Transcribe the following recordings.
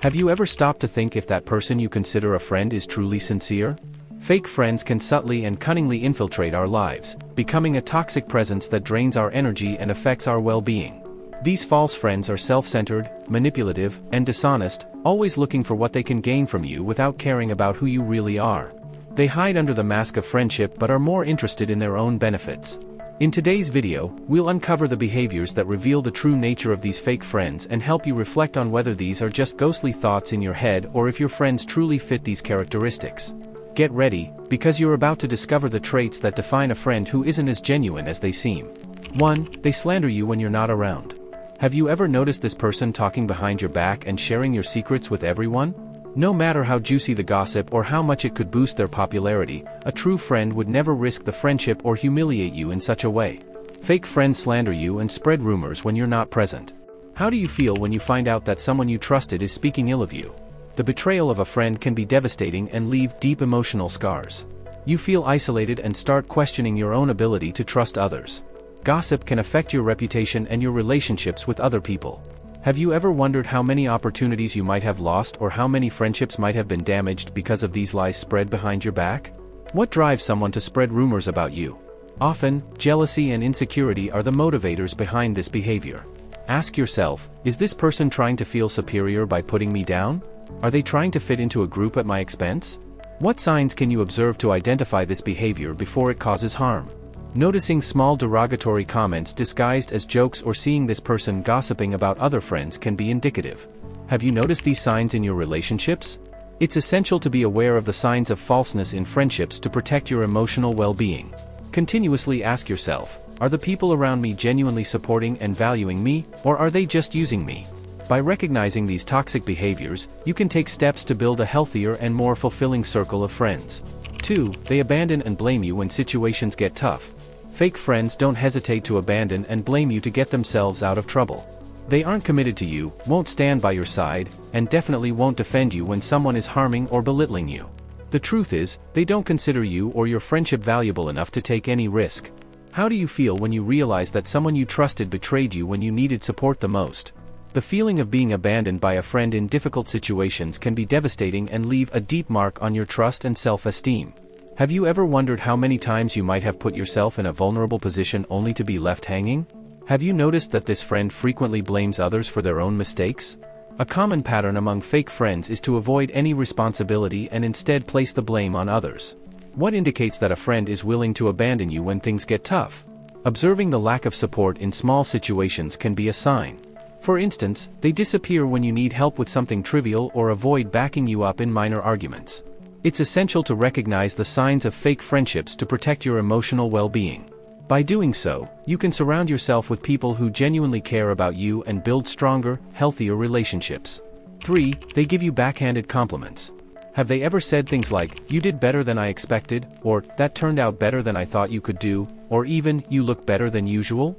Have you ever stopped to think if that person you consider a friend is truly sincere? Fake friends can subtly and cunningly infiltrate our lives, becoming a toxic presence that drains our energy and affects our well-being. These false friends are self-centered, manipulative, and dishonest, always looking for what they can gain from you without caring about who you really are. They hide under the mask of friendship but are more interested in their own benefits. In today's video, we'll uncover the behaviors that reveal the true nature of these fake friends and help you reflect on whether these are just ghostly thoughts in your head or if your friends truly fit these characteristics. Get ready, because you're about to discover the traits that define a friend who isn't as genuine as they seem. 1. They slander you when you're not around. Have you ever noticed this person talking behind your back and sharing your secrets with everyone? No matter how juicy the gossip or how much it could boost their popularity, a true friend would never risk the friendship or humiliate you in such a way. Fake friends slander you and spread rumors when you're not present. How do you feel when you find out that someone you trusted is speaking ill of you? The betrayal of a friend can be devastating and leave deep emotional scars. You feel isolated and start questioning your own ability to trust others. Gossip can affect your reputation and your relationships with other people. Have you ever wondered how many opportunities you might have lost or how many friendships might have been damaged because of these lies spread behind your back? What drives someone to spread rumors about you? Often, jealousy and insecurity are the motivators behind this behavior. Ask yourself, is this person trying to feel superior by putting me down? Are they trying to fit into a group at my expense? What signs can you observe to identify this behavior before it causes harm? Noticing small derogatory comments disguised as jokes or seeing this person gossiping about other friends can be indicative. Have you noticed these signs in your relationships? It's essential to be aware of the signs of falseness in friendships to protect your emotional well-being. Continuously ask yourself, are the people around me genuinely supporting and valuing me, or are they just using me? By recognizing these toxic behaviors, you can take steps to build a healthier and more fulfilling circle of friends. 2. They abandon and blame you when situations get tough. Fake friends don't hesitate to abandon and blame you to get themselves out of trouble. They aren't committed to you, won't stand by your side, and definitely won't defend you when someone is harming or belittling you. The truth is, they don't consider you or your friendship valuable enough to take any risk. How do you feel when you realize that someone you trusted betrayed you when you needed support the most? The feeling of being abandoned by a friend in difficult situations can be devastating and leave a deep mark on your trust and self-esteem. Have you ever wondered how many times you might have put yourself in a vulnerable position only to be left hanging? Have you noticed that this friend frequently blames others for their own mistakes? A common pattern among fake friends is to avoid any responsibility and instead place the blame on others. What indicates that a friend is willing to abandon you when things get tough? Observing the lack of support in small situations can be a sign. For instance, they disappear when you need help with something trivial or avoid backing you up in minor arguments. It's essential to recognize the signs of fake friendships to protect your emotional well-being. By doing so, you can surround yourself with people who genuinely care about you and build stronger, healthier relationships. 3. They give you backhanded compliments. Have they ever said things like, "You did better than I expected," or "That turned out better than I thought you could do," or even, "You look better than usual"?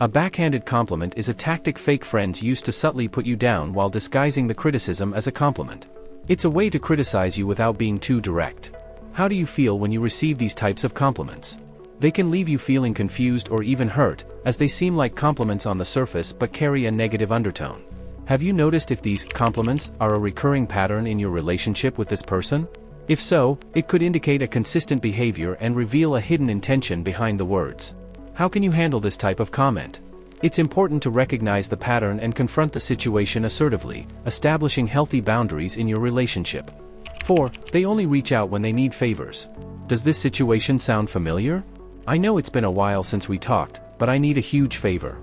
A backhanded compliment is a tactic fake friends use to subtly put you down while disguising the criticism as a compliment. It's a way to criticize you without being too direct. How do you feel when you receive these types of compliments? They can leave you feeling confused or even hurt, as they seem like compliments on the surface but carry a negative undertone. Have you noticed if these compliments are a recurring pattern in your relationship with this person? If so, it could indicate a consistent behavior and reveal a hidden intention behind the words. How can you handle this type of comment? It's important to recognize the pattern and confront the situation assertively, establishing healthy boundaries in your relationship. 4. They only reach out when they need favors. Does this situation sound familiar? I know it's been a while since we talked, but I need a huge favor.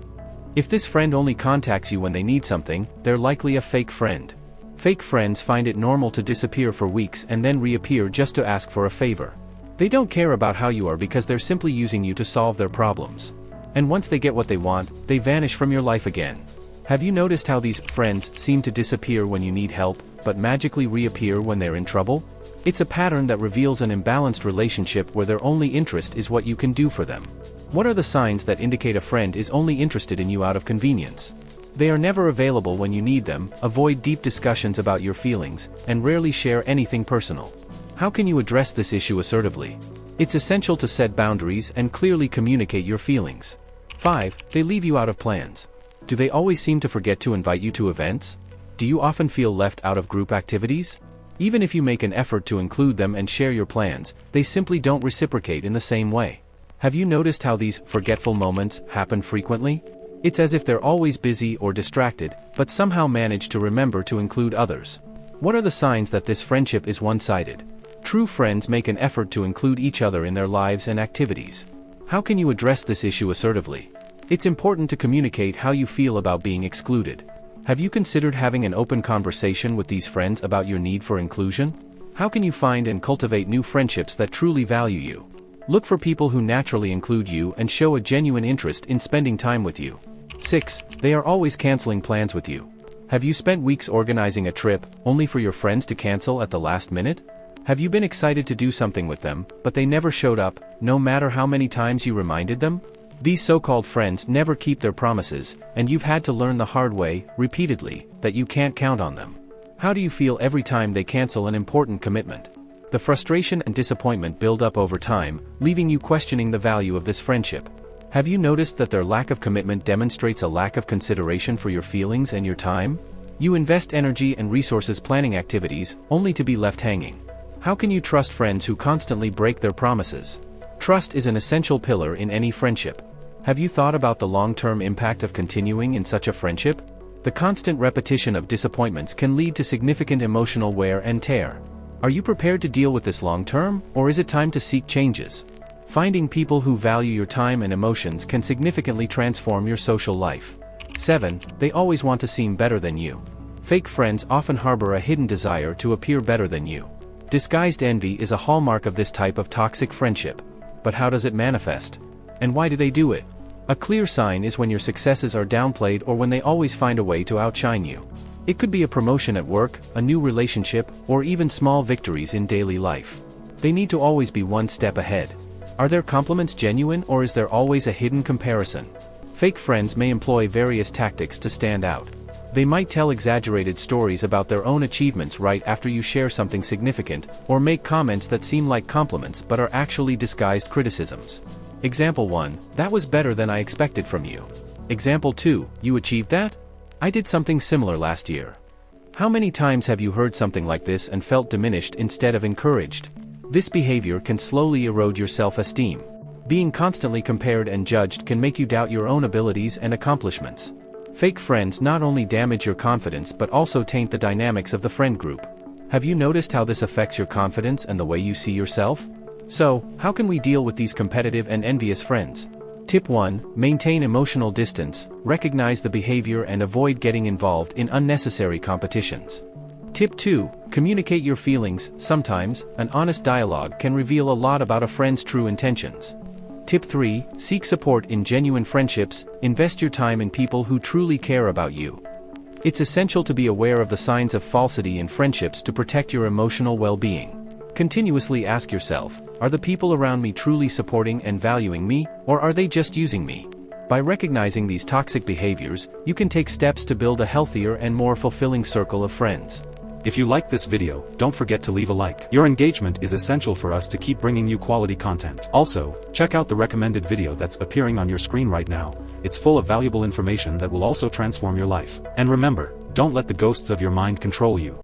If this friend only contacts you when they need something, they're likely a fake friend. Fake friends find it normal to disappear for weeks and then reappear just to ask for a favor. They don't care about how you are because they're simply using you to solve their problems. And once they get what they want, they vanish from your life again. Have you noticed how these friends seem to disappear when you need help, but magically reappear when they're in trouble? It's a pattern that reveals an imbalanced relationship where their only interest is what you can do for them. What are the signs that indicate a friend is only interested in you out of convenience? They are never available when you need them, avoid deep discussions about your feelings, and rarely share anything personal. How can you address this issue assertively? It's essential to set boundaries and clearly communicate your feelings. 5. They leave you out of plans. Do they always seem to forget to invite you to events? Do you often feel left out of group activities? Even if you make an effort to include them and share your plans, they simply don't reciprocate in the same way. Have you noticed how these forgetful moments happen frequently? It's as if they're always busy or distracted, but somehow manage to remember to include others. What are the signs that this friendship is one-sided? True friends make an effort to include each other in their lives and activities. How can you address this issue assertively? It's important to communicate how you feel about being excluded. Have you considered having an open conversation with these friends about your need for inclusion? How can you find and cultivate new friendships that truly value you? Look for people who naturally include you and show a genuine interest in spending time with you. 6. They are always canceling plans with you. Have you spent weeks organizing a trip, only for your friends to cancel at the last minute? Have you been excited to do something with them, but they never showed up, no matter how many times you reminded them? These so-called friends never keep their promises, and you've had to learn the hard way, repeatedly, that you can't count on them. How do you feel every time they cancel an important commitment? The frustration and disappointment build up over time, leaving you questioning the value of this friendship. Have you noticed that their lack of commitment demonstrates a lack of consideration for your feelings and your time? You invest energy and resources planning activities, only to be left hanging. How can you trust friends who constantly break their promises? Trust is an essential pillar in any friendship. Have you thought about the long-term impact of continuing in such a friendship? The constant repetition of disappointments can lead to significant emotional wear and tear. Are you prepared to deal with this long-term, or is it time to seek changes? Finding people who value your time and emotions can significantly transform your social life. 7. They always want to seem better than you. Fake friends often harbor a hidden desire to appear better than you. Disguised envy is a hallmark of this type of toxic friendship. But how does it manifest? And why do they do it? A clear sign is when your successes are downplayed or when they always find a way to outshine you. It could be a promotion at work, a new relationship, or even small victories in daily life. They need to always be one step ahead. Are their compliments genuine, or is there always a hidden comparison? Fake friends may employ various tactics to stand out. They might tell exaggerated stories about their own achievements right after you share something significant, or make comments that seem like compliments but are actually disguised criticisms. Example 1, that was better than I expected from you. Example 2, you achieved that? I did something similar last year. How many times have you heard something like this and felt diminished instead of encouraged? This behavior can slowly erode your self-esteem. Being constantly compared and judged can make you doubt your own abilities and accomplishments. Fake friends not only damage your confidence but also taint the dynamics of the friend group. Have you noticed how this affects your confidence and the way you see yourself? So, how can we deal with these competitive and envious friends? Tip 1. Maintain emotional distance, recognize the behavior and avoid getting involved in unnecessary competitions. Tip 2. Communicate your feelings. Sometimes, an honest dialogue can reveal a lot about a friend's true intentions. Tip 3. Seek support in genuine friendships. Invest your time in people who truly care about you. It's essential to be aware of the signs of falsity in friendships to protect your emotional well-being. Continuously ask yourself, are the people around me truly supporting and valuing me, or are they just using me? By recognizing these toxic behaviors, you can take steps to build a healthier and more fulfilling circle of friends. If you like this video, don't forget to leave a like. Your engagement is essential for us to keep bringing you quality content. Also, check out the recommended video that's appearing on your screen right now. It's full of valuable information that will also transform your life. And remember, don't let the ghosts of your mind control you.